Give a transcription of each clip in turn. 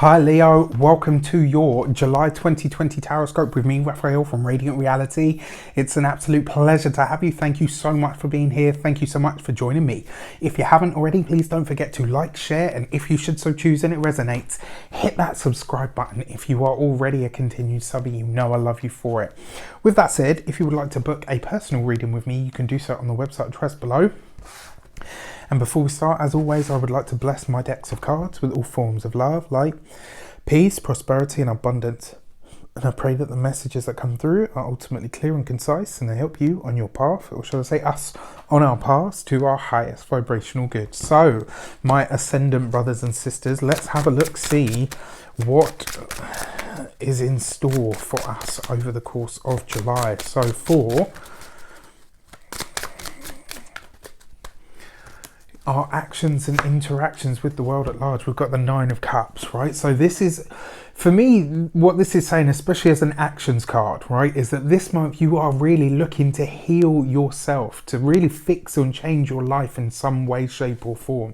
Hi Leo, welcome to your July 2020 Taroscope with me, Raphael from Reydiant Reality. It's an absolute pleasure to have you. Thank you so much for being here. Thank you so much for joining me. If you haven't already, please don't forget to like, share, and if you should so choose and it resonates, hit that subscribe button. If you are already a continued subby, you know I love you for it. With that said, if you would like to book a personal reading with me, you can do so on the website address below. And before we start, as always, I would like to bless my decks of cards with all forms of love, light, peace, prosperity, and abundance. And I pray that the messages that come through are ultimately clear and concise, and they help you on your path, or shall I say us, on our path to our highest vibrational good. So, my ascendant brothers and sisters, let's have a look, see what is in store for us over the course of July. So for our actions and interactions with the world at large, we've got the Nine of Cups, right? So this is, for me, what this is saying, especially as an actions card, right, is that this month you are really looking to heal yourself, to really fix and change your life in some way, shape or form.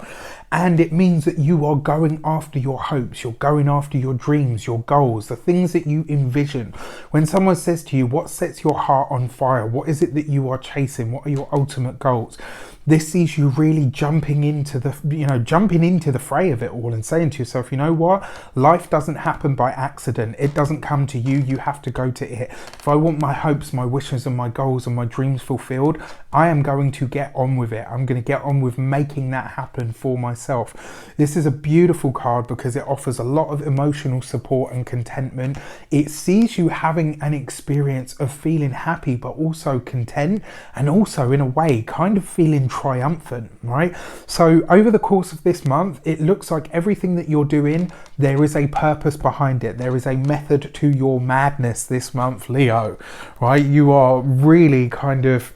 And it means that you are going after your hopes, you're going after your dreams, your goals, the things that you envision. When someone says to you, what sets your heart on fire? What is it that you are chasing? What are your ultimate goals? This sees you really jumping into the fray of it all and saying to yourself, you know what? Life doesn't happen by accident. It doesn't come to you. You have to go to it. If I want my hopes, my wishes and my goals and my dreams fulfilled, I am going to get on with it. I'm going to get on with making that happen for myself. This is a beautiful card because it offers a lot of emotional support and contentment. It sees you having an experience of feeling happy, but also content, and also in a way kind of feeling triumphant, right? So over the course of this month, it looks like everything that you're doing, there is a purpose behind it. There is a method to your madness this month, Leo, right? You are really kind of,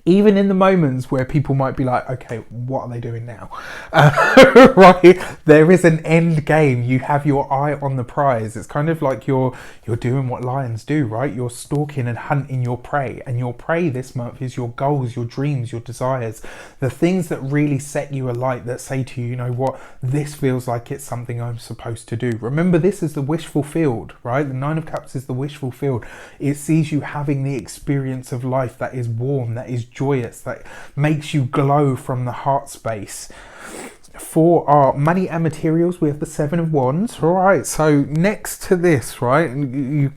even in the moments where people might be like, okay, what are they doing now? Right? There is an end game. You have your eye on the prize. It's kind of like you're doing what lions do, right? You're stalking and hunting your prey. And your prey this month is your goals, your dreams, your desires. The things that really set you alight, that say to you, you know what, this feels like it's something I'm supposed to do. Remember, this is the wish fulfilled, right? The Nine of Cups is the wish fulfilled. It sees you having the experience of life that is warm, that is joyous, that makes you glow from the heart space. For our money and materials, we have the Seven of Wands. All right, so next to this, right, when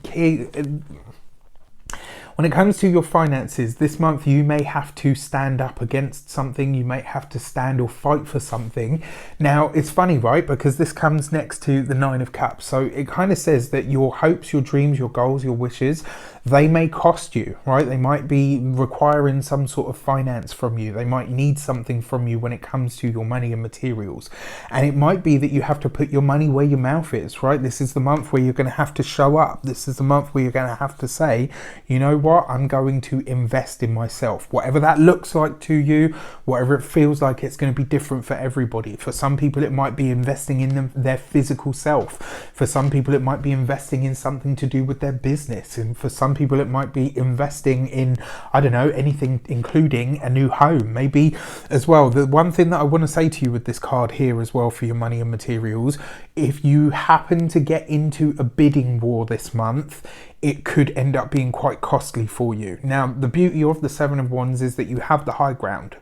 it comes to your finances, this month you may have to stand up against something. You may have to stand or fight for something. Now, it's funny, right? Because this comes next to the Nine of Cups. So it kind of says that your hopes, your dreams, your goals, your wishes, they may cost you, right? They might be requiring some sort of finance from you. They might need something from you when it comes to your money and materials. And it might be that you have to put your money where your mouth is, right? This is the month where you're going to have to show up. This is the month where you're going to have to say, you know what? I'm going to invest in myself. Whatever that looks like to you, whatever it feels like, it's going to be different for everybody. For some people, it might be investing in their physical self. For some people, it might be investing in something to do with their business. And for some people, it might be investing in, I don't know, anything including a new home. Maybe as well, the one thing that I want to say to you with this card here as well for your money and materials, if you happen to get into a bidding war this month, it could end up being quite costly for you. Now, the beauty of the Seven of Wands is that you have the high ground.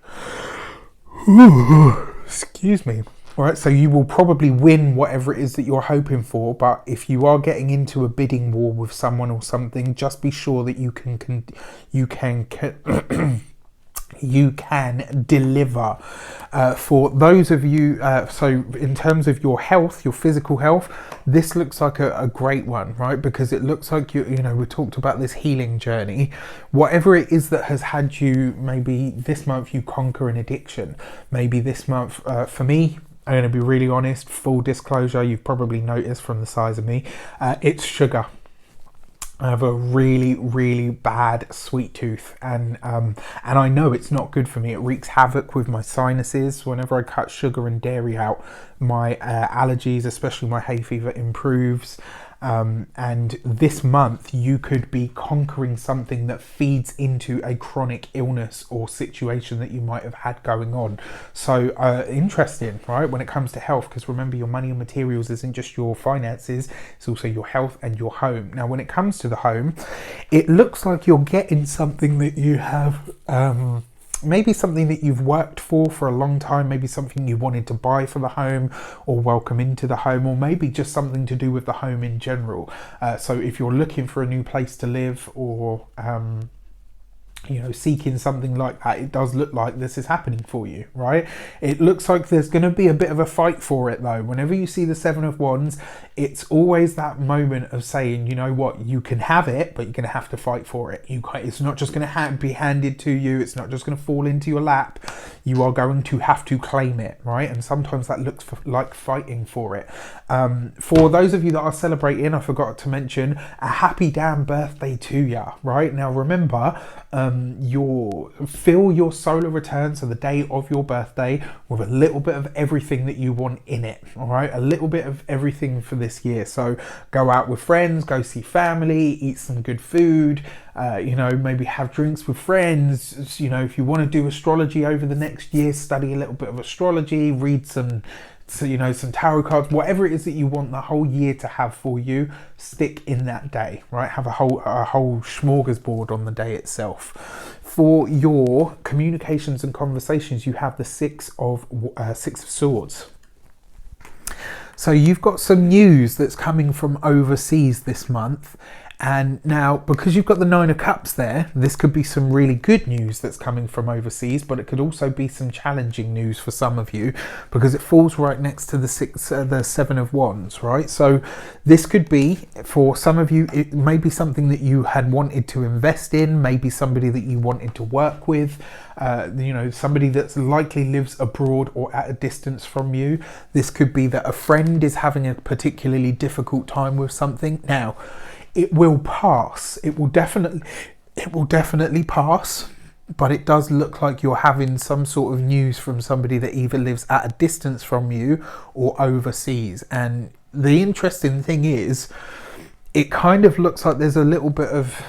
Ooh, excuse me. All right, so you will probably win whatever it is that you're hoping for, but if you are getting into a bidding war with someone or something, just be sure that you can deliver. For those of you, so in terms of your health, your physical health, this looks like a great one, right? Because it looks like we talked about this healing journey. Whatever it is that has had you, maybe this month you conquer an addiction. Maybe this month, for me, I'm going to be really honest, full disclosure, you've probably noticed from the size of me, it's sugar. I have a really, really bad sweet tooth, and I know it's not good for me. It wreaks havoc with my sinuses. Whenever I cut sugar and dairy out, my allergies, especially my hay fever, improves. And this month you could be conquering something that feeds into a chronic illness or situation that you might have had going on. So interesting, right, when it comes to health, because remember, your money and materials isn't just your finances, it's also your health and your home. Now when it comes to the home, it looks like you're getting something that you have maybe something that you've worked for a long time, maybe something you wanted to buy for the home or welcome into the home, or maybe just something to do with the home in general. So if you're looking for a new place to live, or seeking something like that, it does look like this is happening for you, right? It looks like there's going to be a bit of a fight for it though. Whenever you see the Seven of Wands, it's always that moment of saying, you know what, you can have it, but you're going to have to fight for it. It's not just going to be handed to you. It's not just going to fall into your lap. You are going to have to claim it, right? And sometimes that looks like fighting for it. For those of you that are celebrating, I forgot to mention, a happy damn birthday to ya, right? Now remember, fill your solar return, so the day of your birthday, with a little bit of everything that you want in it. All right, a little bit of everything for this year. So go out with friends, go see family, eat some good food, maybe have drinks with friends. If you want to do astrology over the next year, study a little bit of astrology, read some tarot cards, whatever it is that you want the whole year to have for you, stick in that day, right? Have a whole smorgasbord on the day itself. For your communications and conversations, you have the Six of Swords. So you've got some news that's coming from overseas this month. And now, because you've got the Nine of Cups there, this could be some really good news that's coming from overseas, but it could also be some challenging news for some of you, because it falls right next to the Seven of Wands, right? So this could be, for some of you, it may be something that you had wanted to invest in, maybe somebody that you wanted to work with, somebody that's likely lives abroad or at a distance from you. This could be that a friend is having a particularly difficult time with something. Now, it will pass. It will definitely pass, but it does look like you're having some sort of news from somebody that either lives at a distance from you or overseas. And the interesting thing is, it kind of looks like there's a little bit of,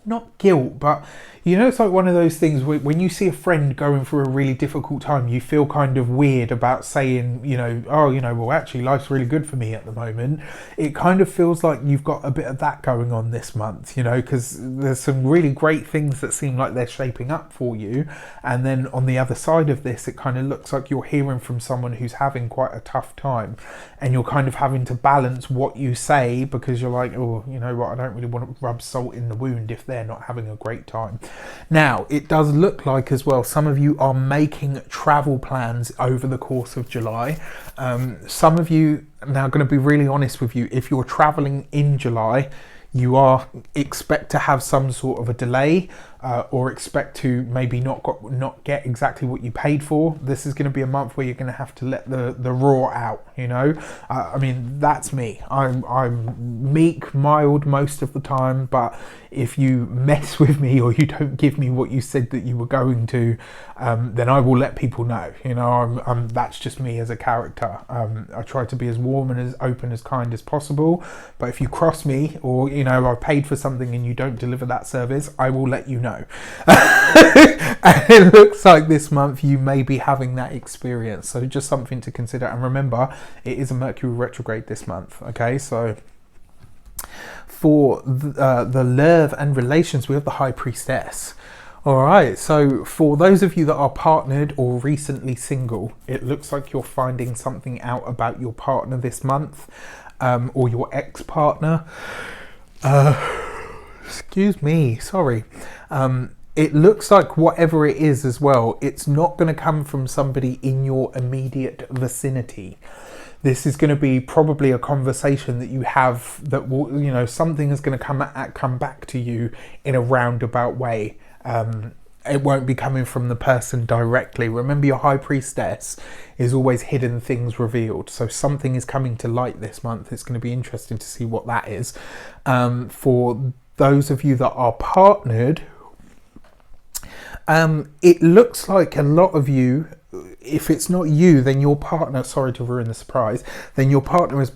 not guilt, but it's like one of those things where when you see a friend going through a really difficult time, you feel kind of weird about saying, well, actually life's really good for me at the moment. It kind of feels like you've got a bit of that going on this month, because there's some really great things that seem like they're shaping up for you. And then on the other side of this, it kind of looks like you're hearing from someone who's having quite a tough time, and you're kind of having to balance what you say, because you're like, oh, you know what, I don't really want to rub salt in the wound if they're not having a great time. Now, it does look like as well, some of you are making travel plans over the course of July. Some of you, now I'm going to be really honest with you, if you're traveling in July, you expect to have some sort of a delay, or expect to maybe not get exactly what you paid for. This is going to be a month where you're going to have to let the raw out, that's me. I'm meek, mild most of the time, but if you mess with me or you don't give me what you said that you were going to, then I will let people know. That's just me as a character. I try to be as warm and as open, as kind as possible, but if you cross me, or I paid for something and you don't deliver that service, I will let you know. And it looks like this month you may be having that experience, so just something to consider. And remember, it is a Mercury retrograde this month. Okay, so for the love and relations, we have the High Priestess. All right, so for those of you that are partnered or recently single, it looks like you're finding something out about your partner this month, or your ex-partner. Excuse me, sorry. It looks like whatever it is as well, it's not going to come from somebody in your immediate vicinity. This is going to be probably a conversation that you have that will, something is going to come back to you in a roundabout way. It won't be coming from the person directly. Remember, your High Priestess is always hidden things revealed. So something is coming to light this month. It's going to be interesting to see what that is. For those of you that are partnered, It looks like a lot of you, if it's not you, then your partner, sorry to ruin the surprise, then your partner is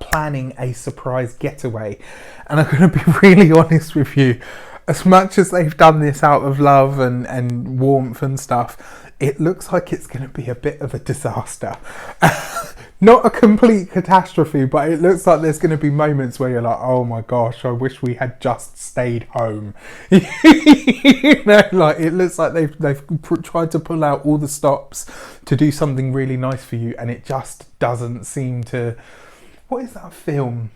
planning a surprise getaway. And I'm going to be really honest with you, as much as they've done this out of love and warmth and stuff, it looks like it's going to be a bit of a disaster. Not a complete catastrophe, but it looks like there's going to be moments where you're like, oh my gosh, I wish we had just stayed home. You know, like it looks like they've tried to pull out all the stops to do something really nice for you, and it just doesn't seem to. What is that film?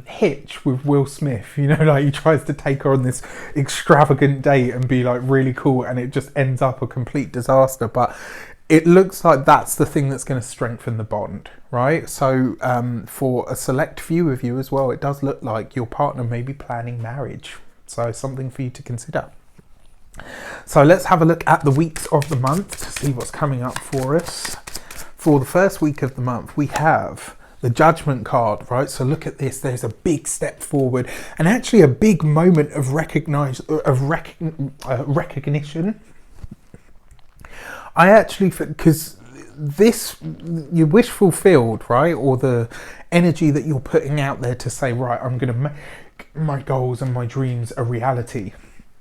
Hitch with Will Smith, you know, like he tries to take her on this extravagant date and be like really cool, and it just ends up a complete disaster. But it looks like that's the thing that's going to strengthen the bond, right? So for a select few of you as well, it does look like your partner may be planning marriage. So something for you to consider. So let's have a look at the weeks of the month to see what's coming up for us. For the first week of the month, we have the Judgment card, right? So look at this. There's a big step forward and actually a big moment of recognition. I actually, because this, your wish fulfilled, right? Or the energy that you're putting out there to say, right, I'm going to make my goals and my dreams a reality.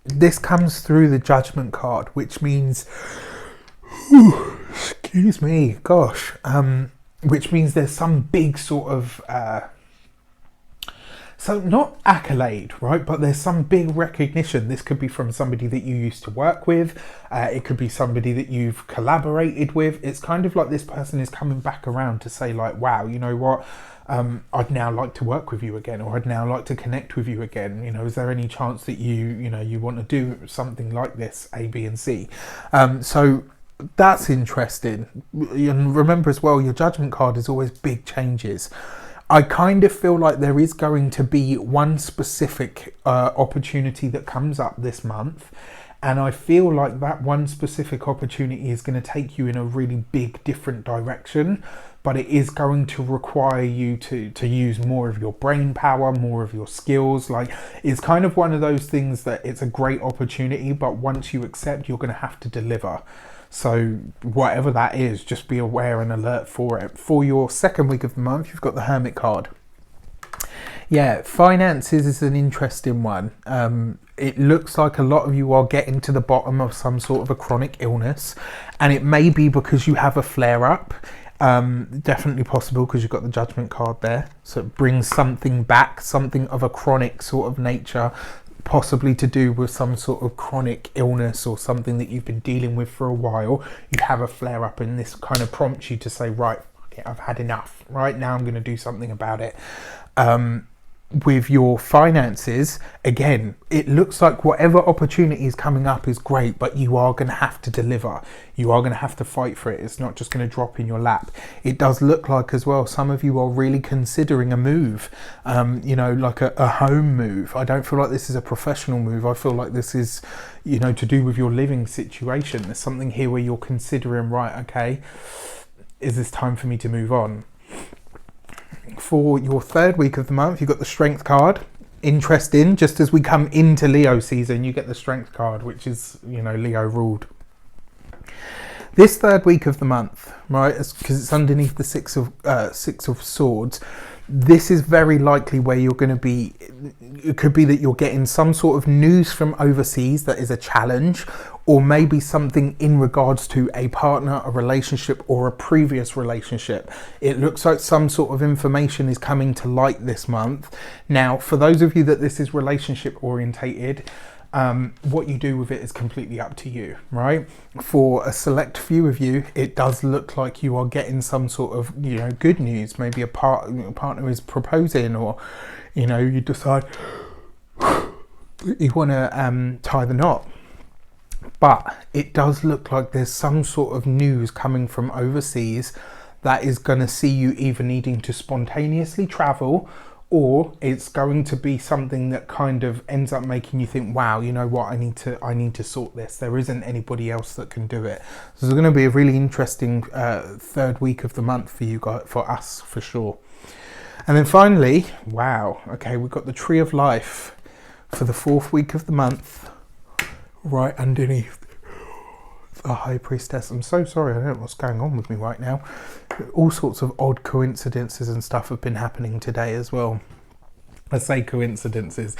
This comes through the Judgment card, which means, excuse me, gosh, which means there's some big sort of, so not accolade, right? But there's some big recognition. This could be from somebody that you used to work with. It could be somebody that you've collaborated with. It's kind of like this person is coming back around to say like, wow, you know what? I'd now like to work with you again, or I'd now like to connect with you again. You know, is there any chance that you want to do something like this, A, B, and C? So that's interesting. And remember as well, your Judgment card is always big changes. I kind of feel like there is going to be one specific opportunity that comes up this month, and I feel like that one specific opportunity is going to take you in a really big different direction, but it is going to require you to use more of your brain power, more of your skills. Like, it's kind of one of those things that it's a great opportunity, but once you accept, you're going to have to deliver. So whatever that is, just be aware and alert for it. For your second week of the month, you've got the Hermit card. Yeah, finances is an interesting one. It looks like a lot of you are getting to the bottom of some sort of a chronic illness, and it may be because you have a flare-up. Definitely possible because you've got the Judgment card there. So it brings something back, something of a chronic sort of nature, possibly to do with some sort of chronic illness or something that you've been dealing with for a while. You have a flare up, and this kind of prompts you to say, right, okay, I've had enough, right? Now I'm going to do something about it. With your finances, again, it looks like whatever opportunity is coming up is great, but you are going to have to deliver. You are going to have to fight for it. It's not just going to drop in your lap. It does look like as well, some of you are really considering a move, you know, like a home move. I don't feel like this is a professional move. I feel like this is, you know, to do with your living situation. There's something here where you're considering, right, okay, is this time for me to move on? For your third week of the month, you've got the Strength card. Interesting, just as we come into Leo season, you get the Strength card, which is, you know, Leo ruled. This third week of the month, right, because it's underneath the Six of Swords, this is very likely where you're going to be. It could be that you're getting some sort of news from overseas that is a challenge, or maybe something in regards to a partner, a relationship, or a previous relationship. It looks like some sort of information is coming to light this month. Now, for those of you that this is relationship orientated, what you do with it is completely up to you, right? For a select few of you, it does look like you are getting some sort of, you know, good news. Maybe a partner is proposing, or, you know, you decide you want to tie the knot. But it does look like there's some sort of news coming from overseas that is going to see you either needing to spontaneously travel, or it's going to be something that kind of ends up making you think, wow, you know what, I need to sort this. There isn't anybody else that can do it. So it's going to be a really interesting third week of the month for you guys, for us, for sure. And then finally, wow, okay, we've got the Tree of Life. for the 4th week of the month, right underneath the High Priestess. I'm so sorry, I don't know what's going on with me right now. All sorts of odd coincidences and stuff have been happening today as well. I say coincidences.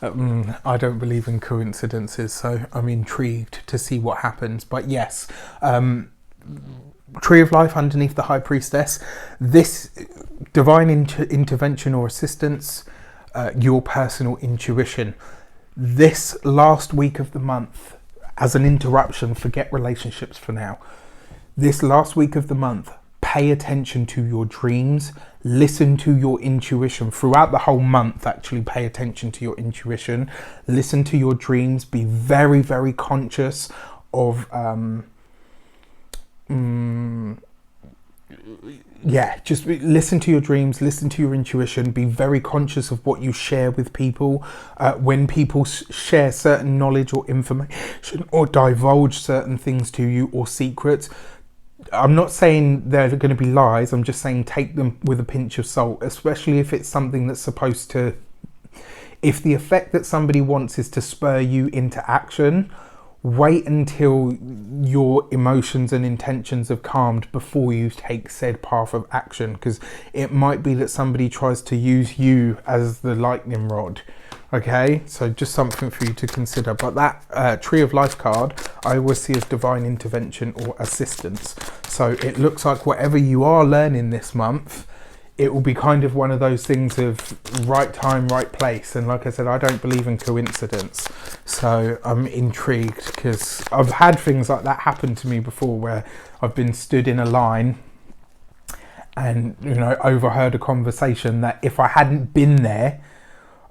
I don't believe in coincidences, so I'm intrigued to see what happens. But yes, Tree of Life underneath the High Priestess. This divine intervention or assistance, your personal intuition. This last week of the month, as an interruption, forget relationships for now. This last week of the month, pay attention to your dreams, listen to your intuition. Throughout the whole month, actually pay attention to your intuition, listen to your dreams, be very, very conscious of just listen to your dreams, listen to your intuition, be very conscious of what you share with people. When people share certain knowledge or information or divulge certain things to you or secrets, I'm not saying they're going to be lies, I'm just saying take them with a pinch of salt, especially if it's something that's supposed to, if the effect that somebody wants is to spur you into action, wait until your emotions and intentions have calmed before you take said path of action, because it might be that somebody tries to use you as the lightning rod. Okay, so just something for you to consider. But that Tree of Life card, I always see as divine intervention or assistance. So it looks like whatever you are learning this month, it will be kind of one of those things of right time, right place. And like I said, I don't believe in coincidence. So I'm intrigued because I've had things like that happen to me before, where I've been stood in a line and, you know, overheard a conversation that if I hadn't been there,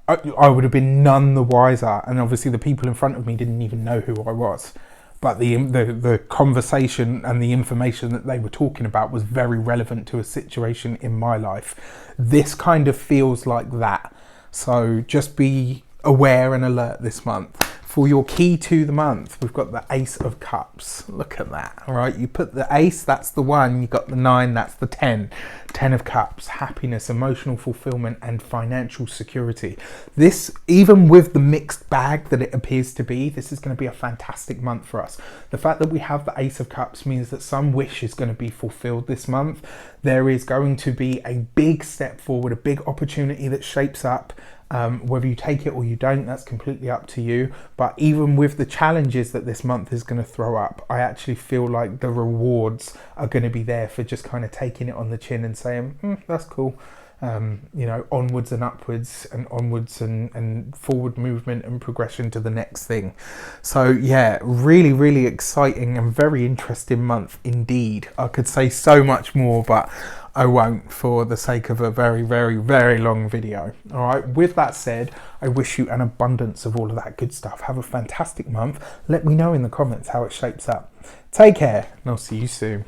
I would have been none the wiser. And obviously the people in front of me didn't even know who I was. But the conversation and the information that they were talking about was very relevant to a situation in my life. This kind of feels like that. So just be aware and alert this month. For your key to the month, we've got the Ace of Cups. Look at that, all right? You put the Ace, that's the 1. You got the 9, that's the 10. 10 of Cups, happiness, emotional fulfillment, and financial security. This, even with the mixed bag that it appears to be, this is going to be a fantastic month for us. The fact that we have the Ace of Cups means that some wish is going to be fulfilled this month. There is going to be a big step forward, a big opportunity that shapes up. Whether you take it or you don't, that's completely up to you. But even with the challenges that this month is going to throw up, I actually feel like the rewards are going to be there for just kind of taking it on the chin and saying, that's cool. You know, onwards and upwards and onwards and forward movement and progression to the next thing. So yeah, really, really exciting and very interesting month indeed. I could say so much more, but I won't for the sake of a very, very, very long video. All right, with that said, I wish you an abundance of all of that good stuff. Have a fantastic month. Let me know in the comments how it shapes up. Take care, and I'll see you soon.